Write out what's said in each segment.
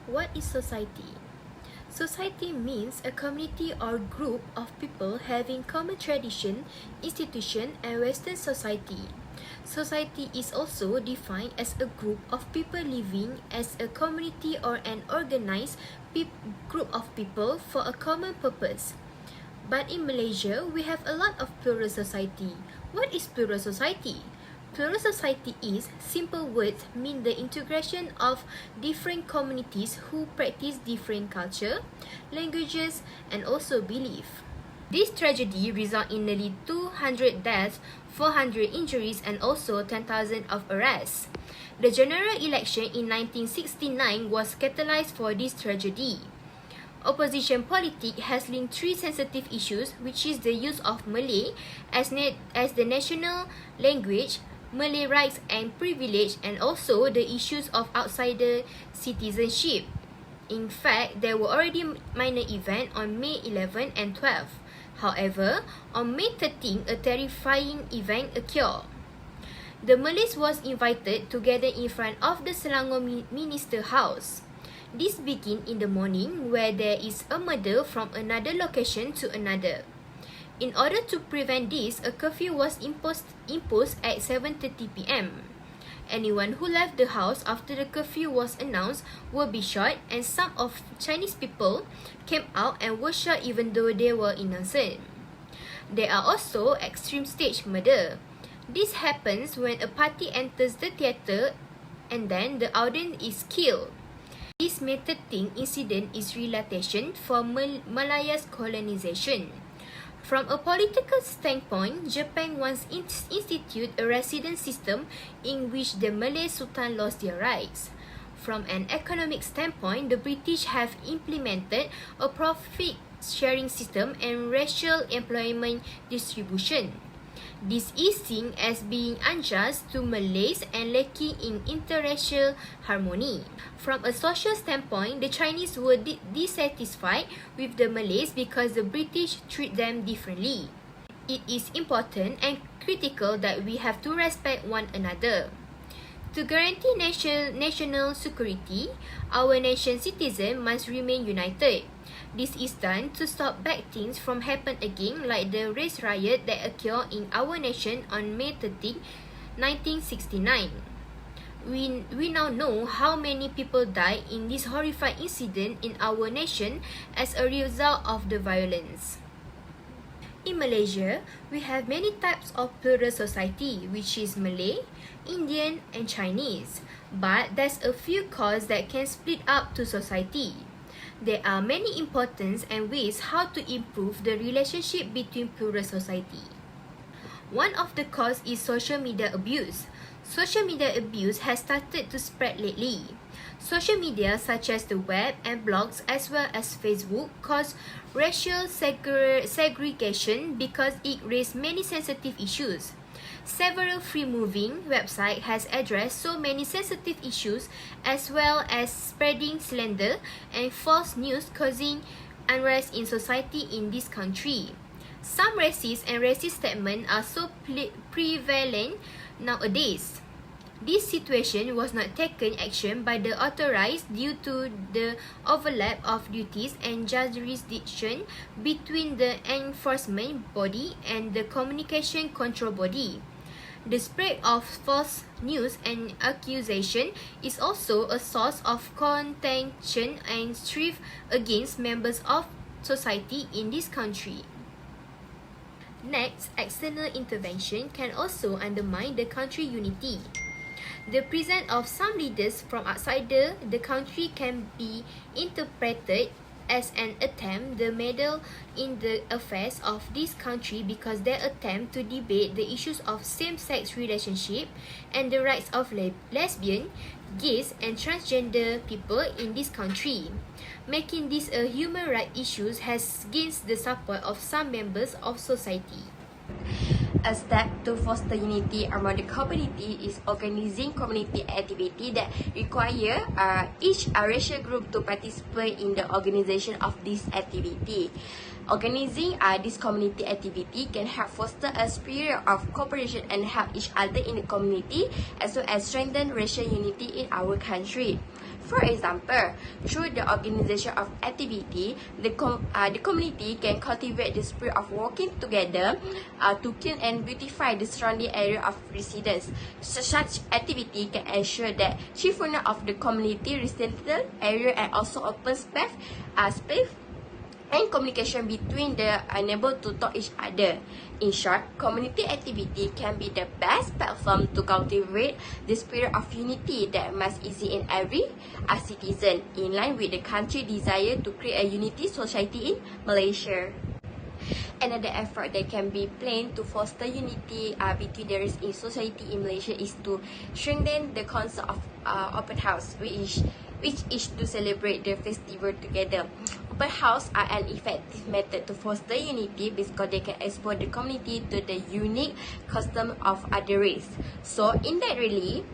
What is society? Society means a community or group of people having common tradition, institution, and Western society. Society is also defined as a group of people living as a community or an organized group of people for a common purpose. But in Malaysia, we have a lot of plural society. What is plural society? Plural society is, simple words, mean the integration of different communities who practice different culture, languages, and also belief. This tragedy resulted in nearly 200 deaths, 400 injuries, and also 10,000 of arrests. The general election in 1969 was catalyzed for this tragedy. Opposition politics has linked three sensitive issues, which is the use of Malay as the national language, Malay rights and privilege, and also the issues of outsider citizenship. In fact, there were already minor events on May 11 and 12. However, on May 13, a terrifying event occurred. The Malays was invited to gather in front of the Selangor Minister House. This began in the morning, where there is a murder from another location to another. In order to prevent this, a curfew was imposed at 7:30 p.m. Anyone who left the house after the curfew was announced will be shot, and some of Chinese people came out and were shot even though they were innocent. There are also extreme stage murder. This happens when a party enters the theatre and then the audience is killed. This May 13 incident is relatation for Malaya's colonization. From a political standpoint, Japan once instituted a resident system in which the Malay Sultan lost their rights. From an economic standpoint, the British have implemented a profit-sharing system and racial employment distribution. This is seen as being unjust to Malays and lacking in interracial harmony. From a social standpoint, the Chinese were dissatisfied with the Malays because the British treat them differently. It is important and critical that we have to respect one another. To guarantee national security, our nation's citizens must remain united. This is done to stop bad things from happen again, like the race riot that occurred in our nation on May 13, 1969. We now know how many people died in this horrific incident in our nation as a result of the violence. In Malaysia, we have many types of plural society, which is Malay, Indian, and Chinese. But there's a few causes that can split up to society. There are many importance and ways how to improve the relationship between plural society. One of the causes is social media abuse. Social media abuse has started to spread lately. Social media such as the web and blogs as well as Facebook cause racial segregation because it raises many sensitive issues. Several free-moving websites has addressed so many sensitive issues as well as spreading slander and false news causing unrest in society in this country. Some racist and racist statements are so prevalent nowadays. This situation was not taken action by the authorities due to the overlap of duties and jurisdiction between the enforcement body and the communication control body. The spread of false news and accusation is also a source of contention and strife against members of society in this country. Next, external intervention can also undermine the country unity. The presence of some leaders from outside the country can be interpreted as an attempt to meddle in the affairs of this country because they attempt to debate the issues of same-sex relationship and the rights of lesbian, gays and transgender people in this country. Making this a human rights issue has gained the support of some members of society. A step to foster unity among the community is organizing community activity that require each racial group to participate in the organization of this activity. Organizing this community activity can help foster a spirit of cooperation and help each other in the community as well as strengthen racial unity in our country. For example, through the organization of activity, the community can cultivate the spirit of working together to clean and beautify the surrounding area of residence. Such activity can ensure that cheerfulness of the community residential area and also open space and communication between the unable to talk each other. In short, community activity can be the best platform to cultivate the spirit of unity that must exist in every citizen, in line with the country's desire to create a unity society in Malaysia. Another effort that can be planned to foster unity between the race in society in Malaysia is to strengthen the concept of open house, which is to celebrate the festival together. Open house are an effective method to foster unity because they can expose the community to the unique custom of other race. So indirectly,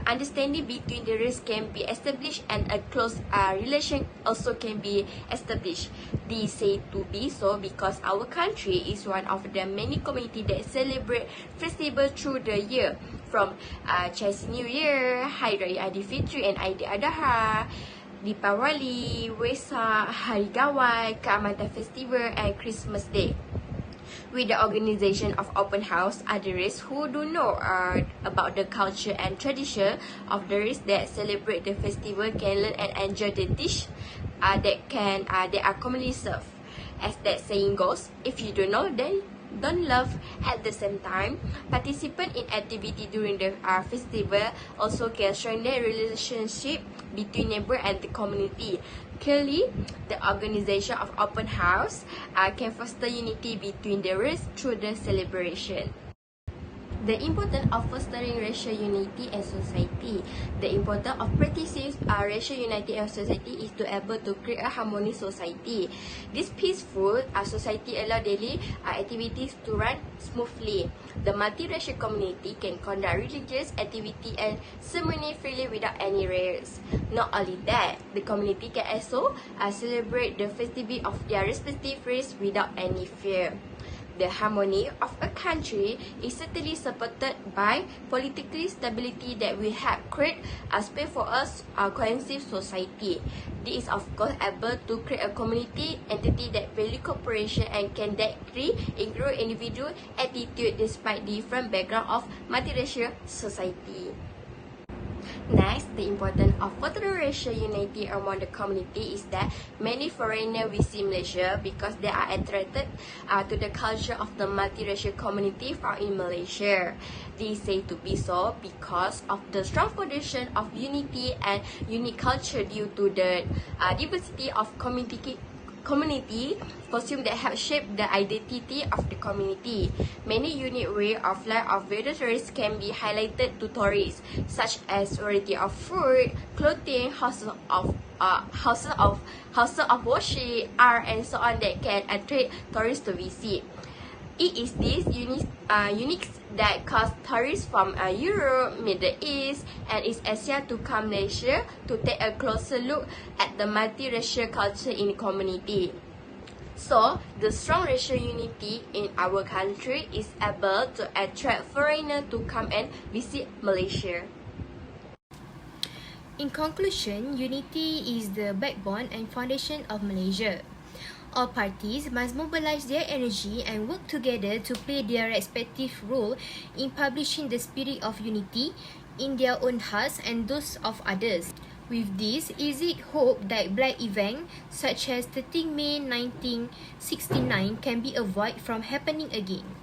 understanding between the race can be established and a close relation also can be established. This say to be so because our country is one of the many communities that celebrate festival through the year, from Chinese New Year, Hari Raya Aidilfitri and Aidiladha, Deepawali, Wesak, Hari Gawai, Keamatan Festival and Christmas Day. With the organization of open house, the race who do know about the culture and tradition of the race that celebrate the festival can learn and enjoy the dish that are commonly served. As that saying goes, if you don't know, then don't love. At the same time, participant in activity during the festival also can strengthen relationship between neighbor and the community. Clearly, the organization of open house can foster unity between the race through the celebration. The importance of fostering racial unity in society. The importance of practicing racial unity in society is to able to create a harmonious society. This peaceful society allow daily activities to run smoothly. The multiracial community can conduct religious activity and ceremony freely without any barriers. Not only that, the community can also celebrate the festivity of their respective race without any fear. The harmony of a country is certainly supported by political stability that will help create a space for us, a cohesive society. This is of course able to create a community entity that value cooperation and can directly include individual attitude despite different background of multiracial society. Next, the importance of fostering racial unity among the community is that many foreigners visit Malaysia because they are attracted to the culture of the multiracial community found in Malaysia. This is said to be so because of the strong foundation of unity and unique culture due to the diversity of community costume that help shape the identity of the community. Many unique ways of life of various races can be highlighted to tourists, such as variety of food, clothing, houses of worship, art, and so on that can attract tourists to visit. It is this unique that caused tourists from Europe, Middle East, and East Asia to come Malaysia to take a closer look at the multiracial culture in the community. So, the strong racial unity in our country is able to attract foreigners to come and visit Malaysia. In conclusion, unity is the backbone and foundation of Malaysia. All parties must mobilize their energy and work together to play their respective role in publishing the spirit of unity in their own hearts and those of others. With this, is it hoped that black events such as 13 May 1969 can be avoided from happening again.